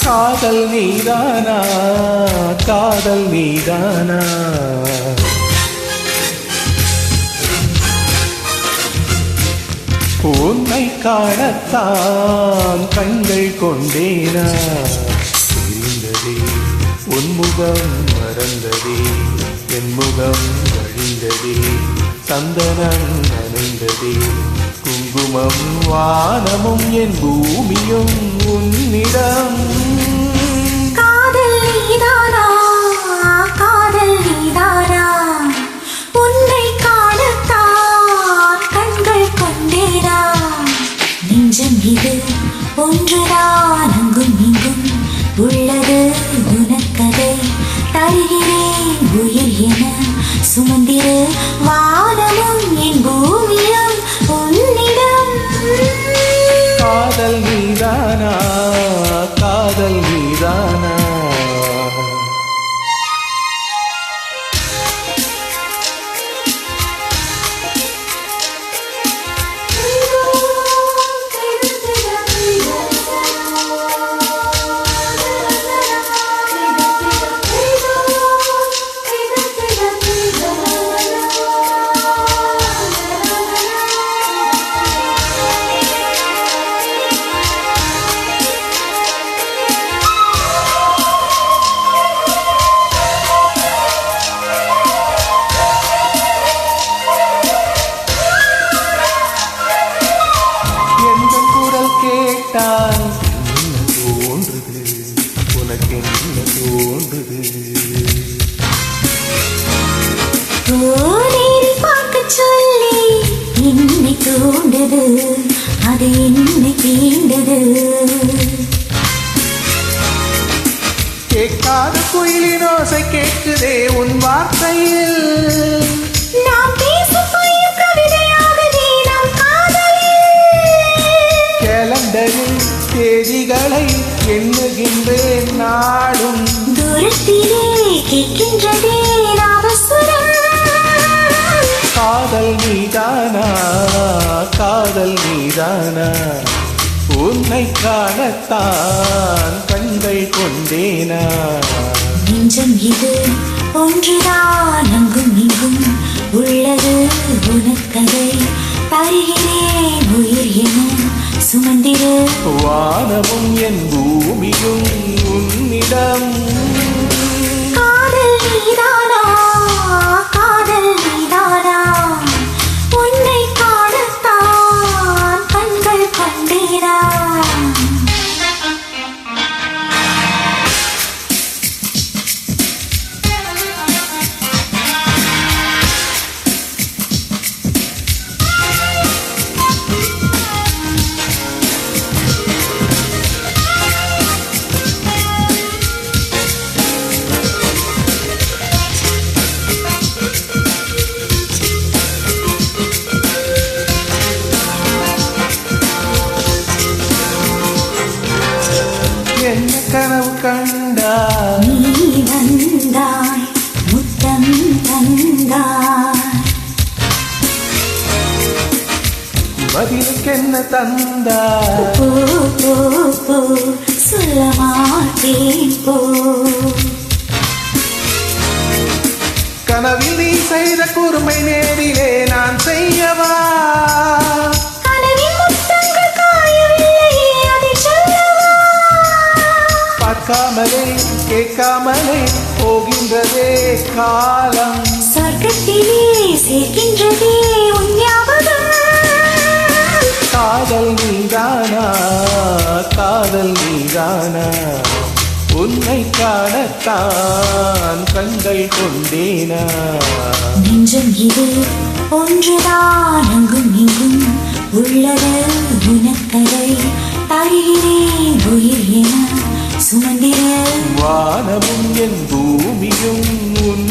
காதல் நீதானா காதல் நீதானா உன்னை காணத்தான் கண்கள் கொண்டேனா தெரிந்ததே உன்முகம் மறந்ததே என் முகம் வழிந்ததே சந்தனம் நனைந்ததே குங்குமம் வானமும் என் பூமியும் உன்னிடம் காதல் நீதானா காதல் நீதானா உன்னை காணத்தான் கண்கள் கொண்டேனா நெஞ்சம் இது ஒன்றுதான் அங்கும் இங்கும் உள்ளது உனக்கதை தருகிறேன் உயிர் என சுமந்திரு வானமும் என் பூமியும் உன்னிடம் காதல் நீதானா காதல் நீதானா கேட்டால் என்ன தோன்றுது உனக்கு என்ன தோன்றுது பார்க்க சொல்லி என்னை தோன்றுது அது என்னை தீண்டது கேட்காத குயிலின் ஓசை கேட்குதே உன் வார்த்தையில் நாம் பேசும் பயிர் கவிதையாகவே நாம் காதலில் கேலண்டரில் தேதிகளை எண்ணுகின்றேன் நாடும் தூரத்திலே கேட்கின்றதே நாதஸ்வரம் காதல் நீதானா காதல் நீதானா உன்னை காணத்தான் கண்கள் கொண்டேனா நெஞ்சம் இது ஒன்றுதான் அங்கும் இங்கும் உள்ளது உனக்கதை தருகிறேன் உயிர் என சுமந்திரு வானமும் என் பூமியும் உன்னிடம் காதல் நீதானா காதல் நீதானா உன்னை காணத்தான் கண்கள் கொண்டேனா என்ன கனவு கண்டாய் நீ வந்தாய் முத்தம் தந்தாய் பதிலுக்கு என்ன தந்தாய் போ போ போ சொல்ல மாட்டேன் போ கனவில் நீ செய்த கூர்மை நேரிலே நான் செய்யவா கனவின் முத்தங்கள் காயவில்லையே அதை சொல்லவா பார்க்காமலே கேட்காமலே போகின்றதே காலம் சொர்க்கத்திலே சேர்க்கின்றதே உன் ஞாபகம் காதல் நீதானா காதல் நீதானா உன்னை காணத்தான் கண்கள் கொண்டேனா நெஞ்சம் இது ஒன்றுதான் அங்கும் இங்கும் உள்ளது உனக்கதை தருகிறேன் உயிர் என சுமந்திர வானமும் என் பூமியும் உன்